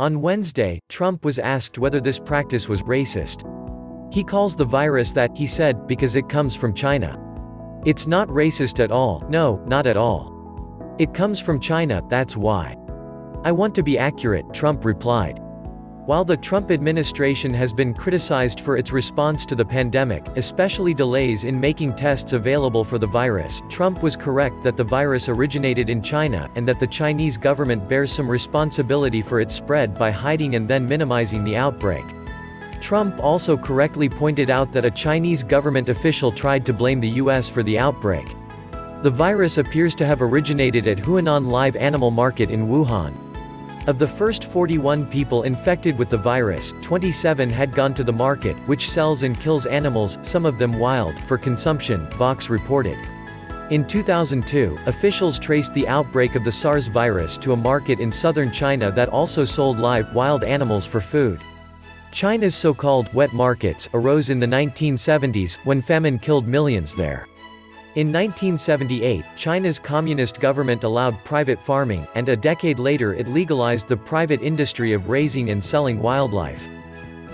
On Wednesday, Trump was asked whether this practice was racist. He calls the virus that, he said, because it comes from China. It's not racist at all, no, not at all. It comes from China, that's why. I want to be accurate, Trump replied. While the Trump administration has been criticized for its response to the pandemic, especially delays in making tests available for the virus, Trump was correct that the virus originated in China, and that the Chinese government bears some responsibility for its spread by hiding and then minimizing the outbreak. Trump also correctly pointed out that a Chinese government official tried to blame the US for the outbreak. The virus appears to have originated at Huanan Live Animal Market in Wuhan. Of the first 41 people infected with the virus, 27 had gone to the market, which sells and kills animals, some of them wild, for consumption, Vox reported. In 2002, officials traced the outbreak of the SARS virus to a market in southern China that also sold live, wild animals for food. China's so-called wet markets arose in the 1970s, when famine killed millions there. In 1978, China's communist government allowed private farming, and a decade later it legalized the private industry of raising and selling wildlife.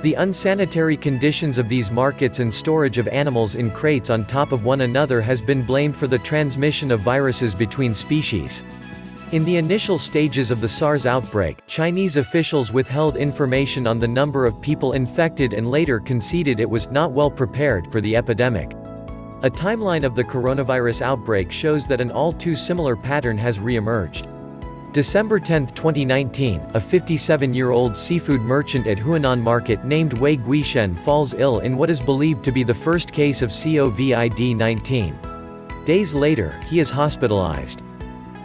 The unsanitary conditions of these markets and storage of animals in crates on top of one another has been blamed for the transmission of viruses between species. In the initial stages of the SARS outbreak, Chinese officials withheld information on the number of people infected and later conceded it was not well prepared for the epidemic. A timeline of the coronavirus outbreak shows that an all-too-similar pattern has re-emerged. December 10, 2019, a 57-year-old seafood merchant at Huanan Market named Wei Guishen falls ill in what is believed to be the first case of COVID-19. Days later, he is hospitalized.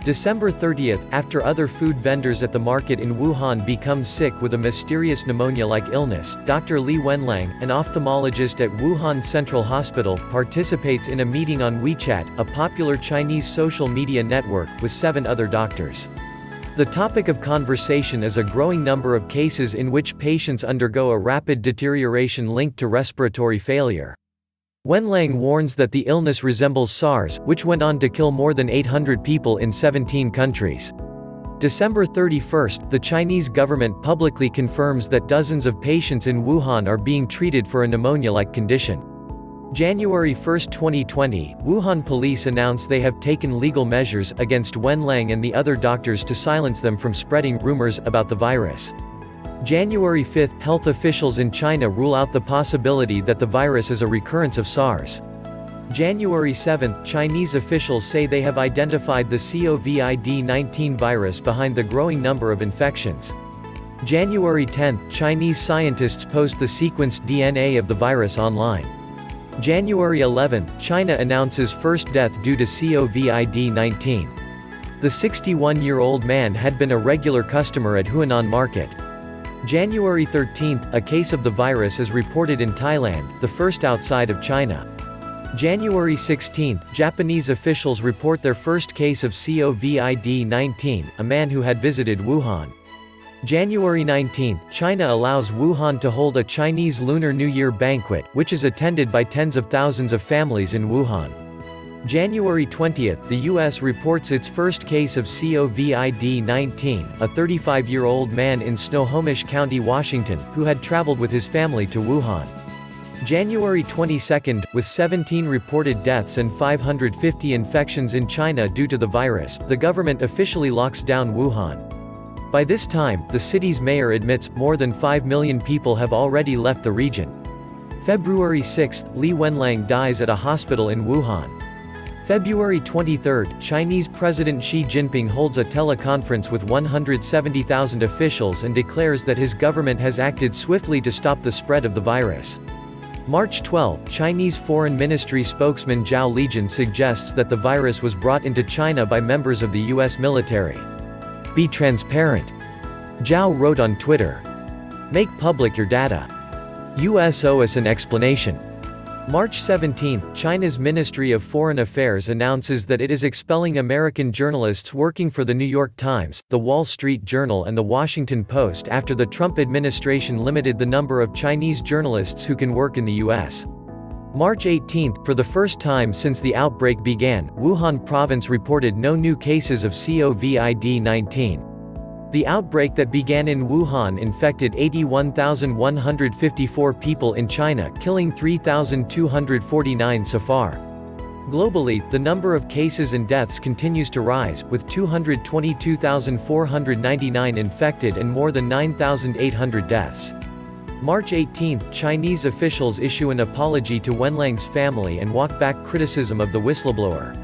December 30, after other food vendors at the market in Wuhan become sick with a mysterious pneumonia-like illness, Dr. Li Wenlang, an ophthalmologist at Wuhan Central Hospital, participates in a meeting on WeChat, a popular Chinese social media network, with 7 other doctors. The topic of conversation is a growing number of cases in which patients undergo a rapid deterioration linked to respiratory failure. Wenlang warns that the illness resembles SARS, which went on to kill more than 800 people in 17 countries. December 31, the Chinese government publicly confirms that dozens of patients in Wuhan are being treated for a pneumonia-like condition. January 1, 2020, Wuhan police announced they have taken legal measures against Wenlang and the other doctors to silence them from spreading rumors about the virus. January 5, health officials in China rule out the possibility that the virus is a recurrence of SARS. January 7, Chinese officials say they have identified the COVID-19 virus behind the growing number of infections. January 10, Chinese scientists post the sequenced DNA of the virus online. January 11, China announces first death due to COVID-19. The 61-year-old man had been a regular customer at Huanan Market. January 13, a case of the virus is reported in Thailand, the first outside of China. January 16, Japanese officials report their first case of COVID-19, a man who had visited Wuhan. January 19, China allows Wuhan to hold a Chinese Lunar New Year banquet, which is attended by tens of thousands of families in Wuhan. January 20, the U.S. reports its first case of COVID-19, a 35-year-old man in Snohomish County, Washington, who had traveled with his family to Wuhan. January 22, with 17 reported deaths and 550 infections in China due to the virus, the government officially locks down Wuhan. By this time, the city's mayor admits more than 5 million people have already left the region. February 6, Li Wenlang dies at a hospital in Wuhan. February 23, Chinese President Xi Jinping holds a teleconference with 170,000 officials and declares that his government has acted swiftly to stop the spread of the virus. March 12, Chinese Foreign Ministry spokesman Zhao Lijian suggests that the virus was brought into China by members of the U.S. military. Be transparent. Zhao wrote on Twitter. Make public your data. U.S. owe us an explanation. March 17, China's Ministry of Foreign Affairs announces that it is expelling American journalists working for The New York Times, The Wall Street Journal and The Washington Post after the Trump administration limited the number of Chinese journalists who can work in the U.S. March 18, for the first time since the outbreak began, Wuhan province reported no new cases of COVID-19. The outbreak that began in Wuhan infected 81,154 people in China, killing 3,249 so far. Globally, the number of cases and deaths continues to rise, with 222,499 infected and more than 9,800 deaths. March 18, Chinese officials issue an apology to Wenlang's family and walk back criticism of the whistleblower.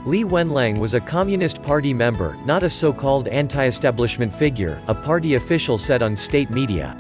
Li Wenlang was a Communist Party member, not a so-called anti-establishment figure, a party official said on state media.